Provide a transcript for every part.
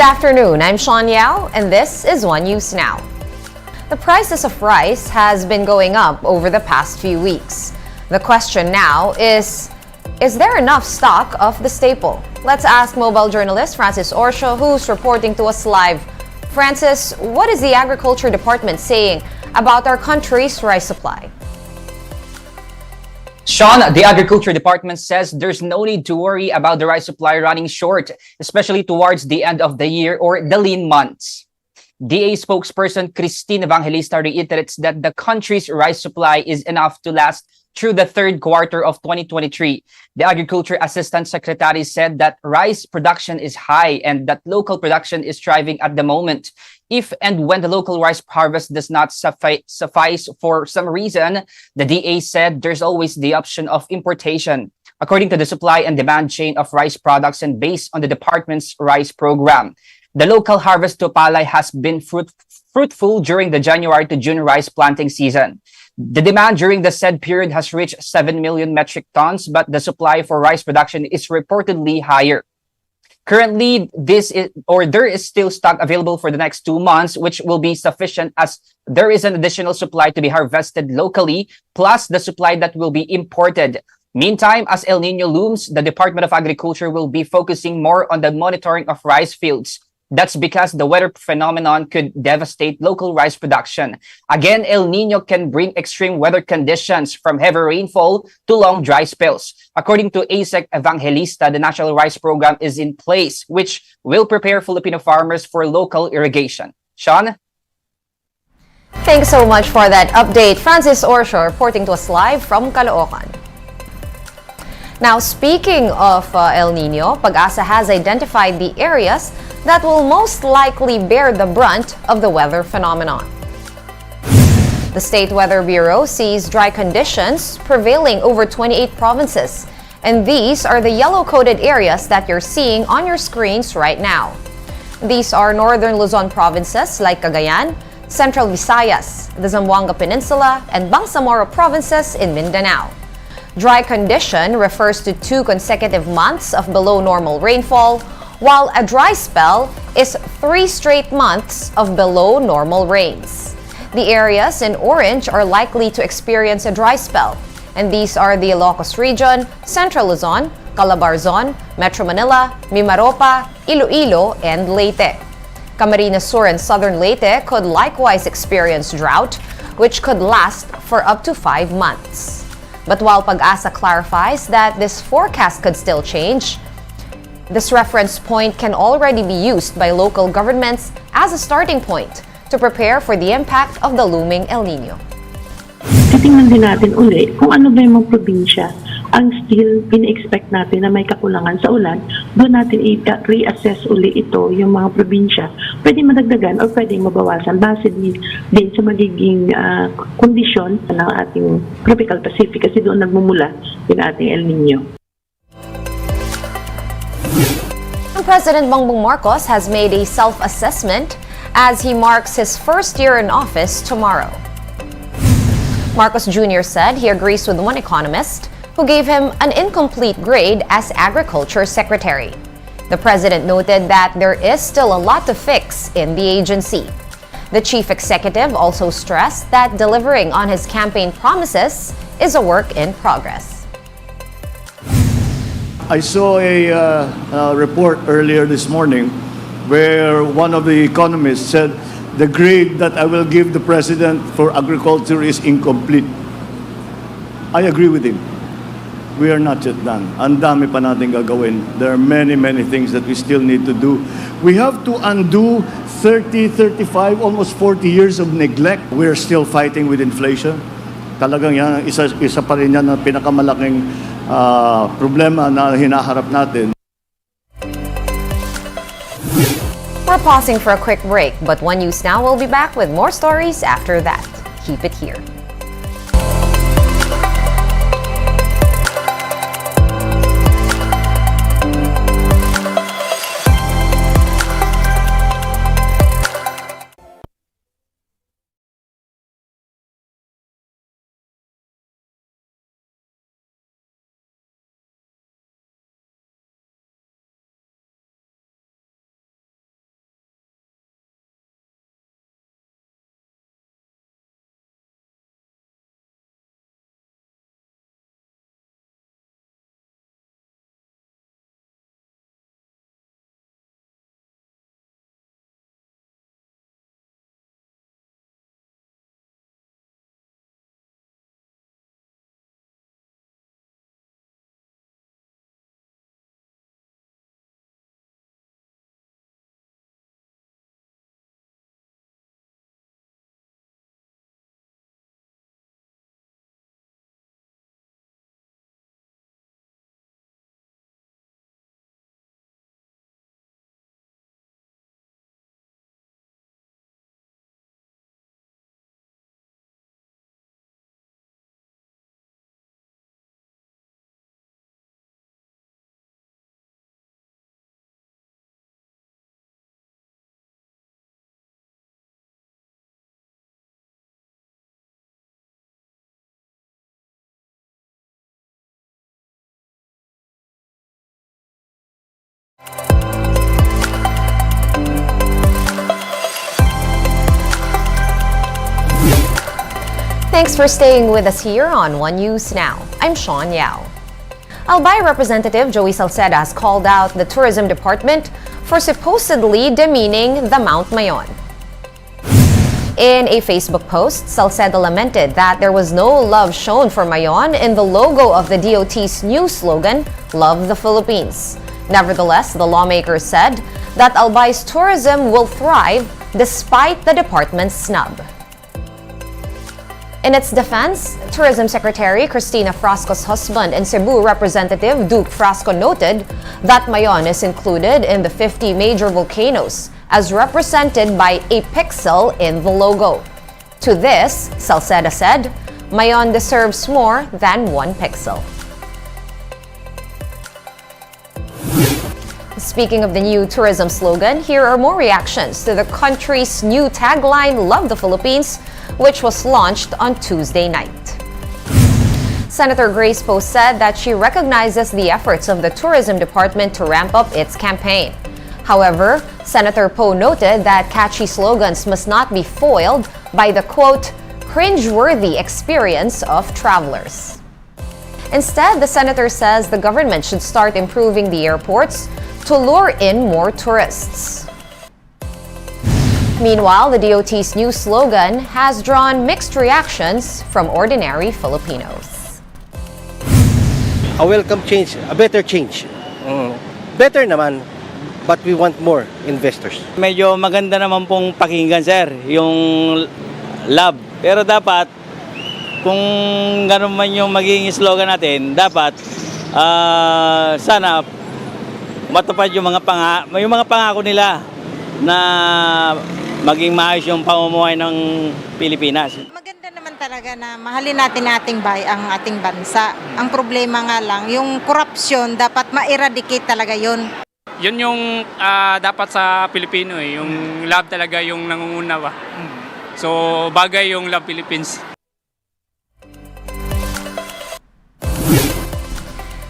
afternoon, I'm Sean Yao, and this is One News Now. The prices of rice has been going up over the past few weeks. The question now is there enough stock of the staple? Let's ask mobile journalist Francis Orsho, who's reporting to us live. Francis, what is the Agriculture Department saying about our country's rice supply? Sean, the Agriculture Department says there's no need to worry about the rice supply running short, especially towards the end of the year or the lean months. DA spokesperson Christine Evangelista reiterates that the country's rice supply is enough to last through the third quarter of 2023. The Agriculture Assistant Secretary said that rice production is high and that local production is thriving at the moment. If and when the local rice harvest does not suffice for some reason, the DA said there's always the option of importation, according to the supply and demand chain of rice products and based on the department's rice program. The local harvest to palay has been fruitful during the January to June rice planting season. The demand during the said period has reached 7 million metric tons, but the supply for rice production is reportedly higher. Currently, there is still stock available for the next 2 months, which will be sufficient as there is an additional supply to be harvested locally, plus the supply that will be imported. Meantime, as El Nino looms, the Department of Agriculture will be focusing more on the monitoring of rice fields. That's because the weather phenomenon could devastate local rice production. Again, El Nino can bring extreme weather conditions from heavy rainfall to long dry spells. According to ASEC Evangelista, the National Rice Program is in place, which will prepare Filipino farmers for local irrigation. Sean? Thanks so much for that update. Francis Orsho reporting to us live from Caloocan. Now, speaking of El Nino, Pag-asa has identified the areas that will most likely bear the brunt of the weather phenomenon. The State Weather Bureau sees dry conditions prevailing over 28 provinces, and these are the yellow-coded areas that you're seeing on your screens right now. These are northern Luzon provinces like Cagayan, Central Visayas, the Zamboanga Peninsula, and Bangsamoro provinces in Mindanao. Dry condition refers to 2 consecutive months of below normal rainfall, while a dry spell is 3 straight months of below normal rains. The areas in orange are likely to experience a dry spell, and these are the Ilocos Region, Central Luzon, Calabarzon, Metro Manila, Mimaropa, Iloilo, and Leyte. Camarines Sur and Southern Leyte could likewise experience drought, which could last for up to 5 months. But while Pag-asa clarifies that this forecast could still change, this reference point can already be used by local governments as a starting point to prepare for the impact of the looming El Nino. Titingnan din natin uli kung ano ba yung mga probinsya ang still pini-expect natin na may kakulangan sa ulan. Doon natin i-reassess uli ito, yung mga probinsya. Pwede madagdagan o pwede mabawasan base din sa magiging kondisyon ng ating tropical Pacific kasi doon nagmumula yung ating El Nino. President Bongbong Marcos has made a self-assessment as he marks his first year in office tomorrow. Marcos Jr. said he agrees with one economist who gave him an incomplete grade as Agriculture Secretary. The president noted that there is still a lot to fix in the agency. The chief executive also stressed that delivering on his campaign promises is a work in progress. I saw a report earlier this morning where one of the economists said the grade that I will give the president for agriculture is incomplete. I agree with him. We are not yet done. Ang dami pa natin gagawin. There are many things that we still need to do. We have to undo 30, 35, almost 40 years of neglect. We're still fighting with inflation. Talagang yan, isa pa rin yan na pinakamalaking problema na hinaharap natin. We're pausing for a quick break, but One News Now will be back with more stories after that. Keep it here. Thanks for staying with us here on One News Now. I'm Sean Yao. Albay Representative Joey Salceda has called out the Tourism Department for supposedly demeaning the Mount Mayon. In a Facebook post, Salceda lamented that there was no love shown for Mayon in the logo of the DOT's new slogan, Love the Philippines. Nevertheless, the lawmaker said that Albay's tourism will thrive despite the department's snub. In its defense, Tourism Secretary Cristina Frasco's husband and Cebu Representative Duke Frasco noted that Mayon is included in the 50 major volcanoes as represented by a pixel in the logo. To this, Salceda said, Mayon deserves more than one pixel. Speaking of the new tourism slogan, here are more reactions to the country's new tagline, Love the Philippines, which was launched on Tuesday night. Senator Grace Poe said that she recognizes the efforts of the Tourism Department to ramp up its campaign. However, Senator Poe noted that catchy slogans must not be foiled by the, quote, cringeworthy experience of travelers. Instead, the senator says the government should start improving the airports to lure in more tourists. Meanwhile, the DOT's new slogan has drawn mixed reactions from ordinary Filipinos. A welcome change, a better change. Better naman, but we want more investors. Medyo maganda naman pong pakinggan, sir, yung love. Pero dapat, kung gano'n man yung magiging slogan natin, dapat sana matupad yung mga pangako nila na maging maayos yung pamumuhay ng Pilipinas. Maganda naman talaga na mahalin natin ang ating bansa. Ang problema nga lang, yung corruption, dapat ma-eradicate talaga yun. Yun yung dapat sa Pilipino yung love talaga yung nangungunawa. So bagay yung Love Philippines.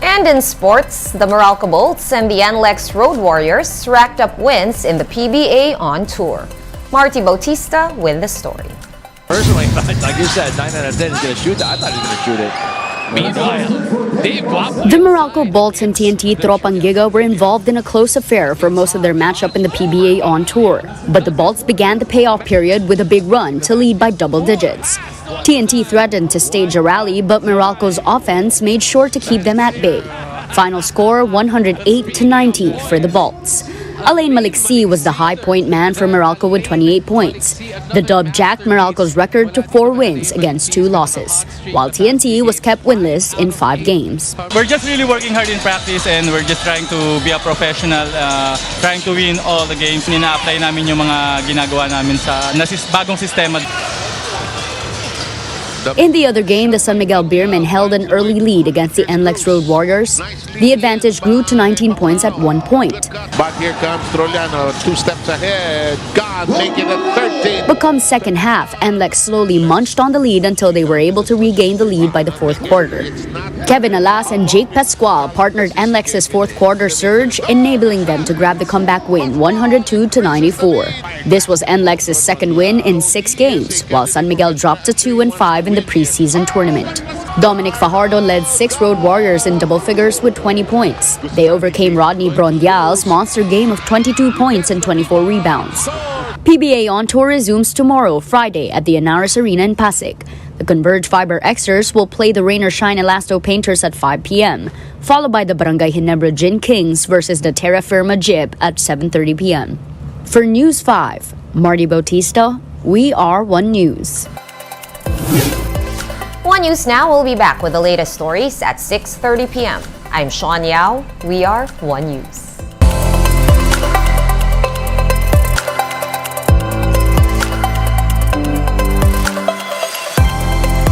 And in sports, the Meralco Bolts and the NLEX Road Warriors racked up wins in the PBA on tour. Marty Bautista with the story. Personally, like you said, 9 out of 10 is going to shoot that. I thought he was going to shoot it. Meanwhile, Dave Guapo. The Meralco Bolts and TNT Tropang Giga were involved in a close affair for most of their matchup in the PBA on tour. But the Bolts began the payoff period with a big run to lead by double digits. TNT threatened to stage a rally, but Meralco's offense made sure to keep them at bay. Final score 108-90 for the Bolts. Alain Maliksi was the high point man for Meralco with 28 points. The dub jacked Meralco's record to 4 wins against 2 losses, while TNT was kept winless in 5 games. We're just really working hard in practice and we're just trying to be a professional, trying to win all the games. Nina-apply namin yung mga ginagawa namin sa bagong sistema. In the other game, the San Miguel Beermen held an early lead against the NLEX Road Warriors. The advantage grew to 19 points at one point. But here comes Troliano, 2 steps ahead. God, making it 13. But come second half, NLEX slowly munched on the lead until they were able to regain the lead by the fourth quarter. Kevin Alas and Jake Pascual partnered NLEX's fourth quarter surge, enabling them to grab the comeback win 102-94. This was NLEX's second win in 6 games, while San Miguel dropped to 2-5 in the preseason tournament. Dominic Fajardo led 6 Road Warriors in double figures with 20 points. They overcame Rodney Brondial's monster game of 22 points and 24 rebounds. PBA on tour resumes tomorrow, Friday, at the Anaris Arena in Pasig. The Converge Fiber Xers will play the Rain or Shine Elasto Painters at 5 p.m., followed by the Barangay Ginebra Gin Kings versus the Terra Firma Jib at 7:30 p.m. For News 5, Marty Bautista, we are One News. One News Now will be back with the latest stories at 6:30 p.m. I'm Sean Yao. We are One News.